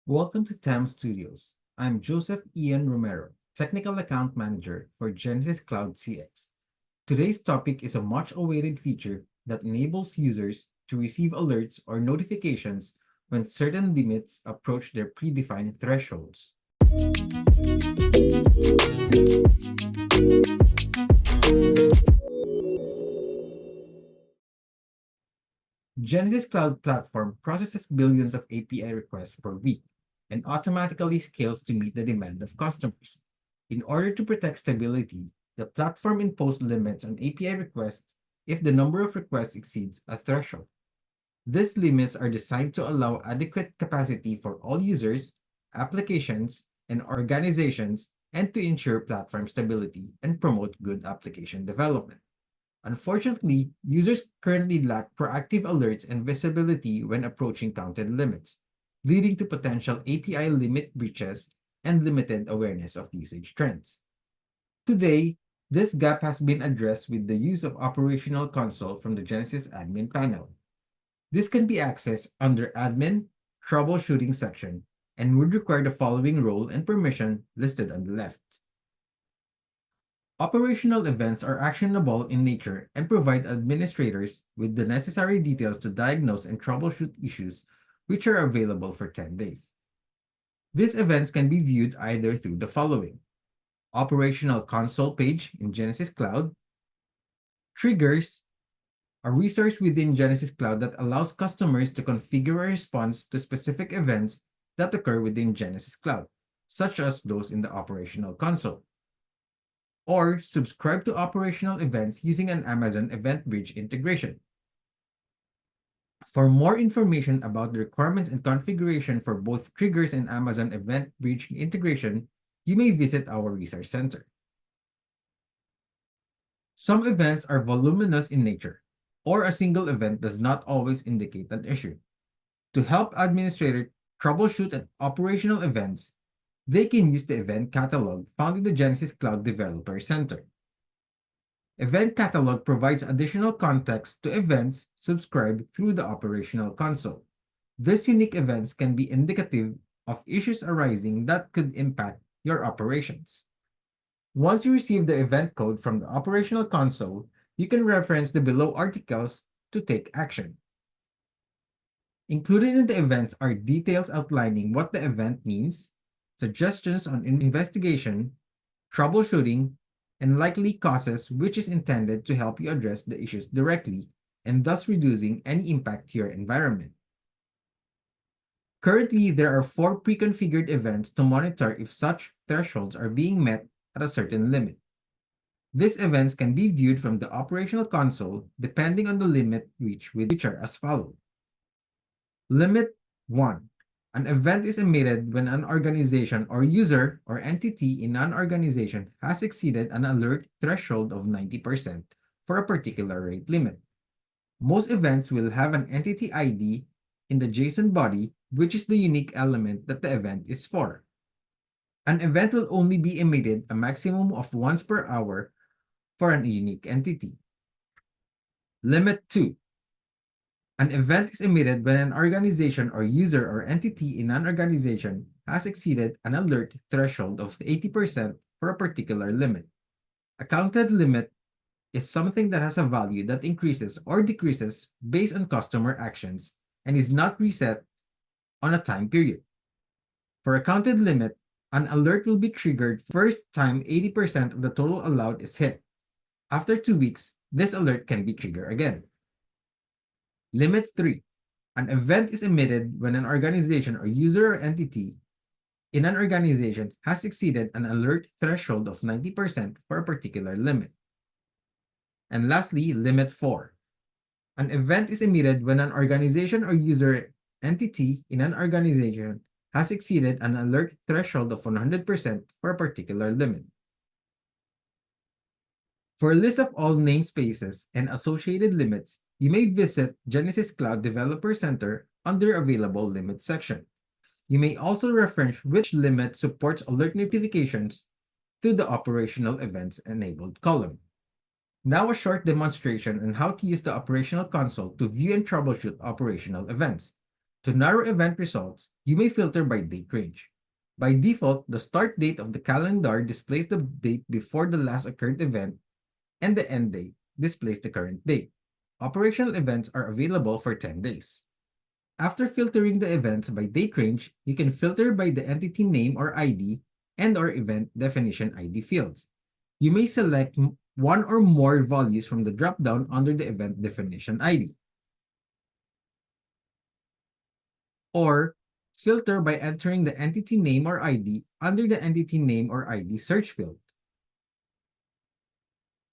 Welcome to TAM Studios. I'm Joseph Ian Romero, Technical Account Manager for Genesis Cloud CX. Today's topic is a much awaited feature that enables users to receive alerts or notifications when certain limits approach their predefined thresholds. Genesis Cloud Platform processes billions of API requests per week and automatically scales to meet the demand of customers. In order to protect stability, the platform imposed limits on API requests if the number of requests exceeds a threshold. These limits are designed to allow adequate capacity for all users, applications, and organizations, and to ensure platform stability and promote good application development. Unfortunately, users currently lack proactive alerts and visibility when approaching counted limits, leading to potential API limit breaches and limited awareness of usage trends. Today, this gap has been addressed with the use of Operational Console from the Genesis Admin panel. This can be accessed under Admin, Troubleshooting section, and would require the following role and permission listed on the left. Operational events are actionable in nature and provide administrators with the necessary details to diagnose and troubleshoot issues which are available for 10 days. These events can be viewed either through the following: Operational Console page in Genesis Cloud, Triggers, a resource within Genesis Cloud that allows customers to configure a response to specific events that occur within Genesis Cloud, such as those in the Operational Console, or subscribe to operational events using an Amazon Event Bridge integration. For more information about the requirements and configuration for both triggers and Amazon Event Bridge integration, you may visit our Resource Center. Some events are voluminous in nature, or a single event does not always indicate an issue. To help administrators troubleshoot operational events, they can use the event catalog found in the Genesis Cloud Developer Center. Event Catalog provides additional context to events subscribed through the Operational Console. These unique events can be indicative of issues arising that could impact your operations. Once you receive the event code from the Operational Console, you can reference the below articles to take action. Included in the events are details outlining what the event means, suggestions on investigation, troubleshooting, and likely causes, which is intended to help you address the issues directly and thus reducing any impact to your environment. Currently, there are 4 pre-configured events to monitor if such thresholds are being met at a certain limit. These events can be viewed from the Operational Console depending on the limit reached, which are as follows. Limit 1. An event is emitted when an organization or user or entity in an organization has exceeded an alert threshold of 90% for a particular rate limit. Most events will have an entity ID in the JSON body, which is the unique element that the event is for. An event will only be emitted a maximum of once per hour for a unique entity. Limit 2. An event is emitted when an organization or user or entity in an organization has exceeded an alert threshold of 80% for a particular limit. A counted limit is something that has a value that increases or decreases based on customer actions and is not reset on a time period. For a counted limit, an alert will be triggered first time 80% of the total allowed is hit. After 2 weeks, this alert can be triggered again. Limit 3. An event is emitted when an organization or user or entity in an organization has exceeded an alert threshold of 90% for a particular limit. And lastly, Limit 4. An event is emitted when an organization or user entity in an organization has exceeded an alert threshold of 100% for a particular limit. For a list of all namespaces and associated limits, you may visit Genesis Cloud Developer Center under Available Limits section. You may also reference which limit supports alert notifications through the Operational Events Enabled column. Now a short demonstration on how to use the Operational Console to view and troubleshoot operational events. To narrow event results, you may filter by date range. By default, the start date of the calendar displays the date before the last occurred event, and the end date displays the current date. Operational events are available for 10 days. After filtering the events by date range, you can filter by the entity name or ID and/or event definition ID fields. You may select one or more values from the dropdown under the event definition ID. Or filter by entering the entity name or ID under the entity name or ID search field.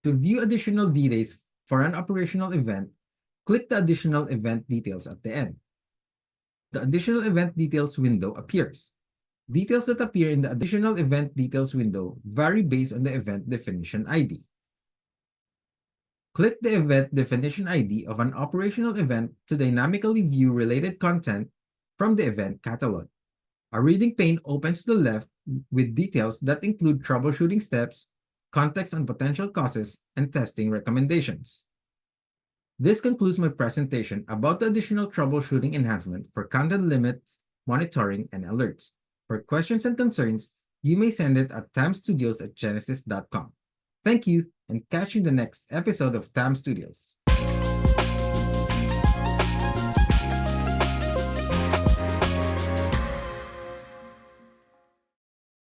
To view additional details for an operational event, click the Additional Event Details at the end. The Additional Event Details window appears. Details that appear in the Additional Event Details window vary based on the event definition ID. Click the event definition ID of an operational event to dynamically view related content from the event catalog. A reading pane opens to the left with details that include troubleshooting steps, context on potential causes, and testing recommendations. This concludes my presentation about the additional troubleshooting enhancement for content limits, monitoring, and alerts. For questions and concerns, you may send it at tamstudios@genesis.com. Thank you, and catch you in the next episode of Tam Studios.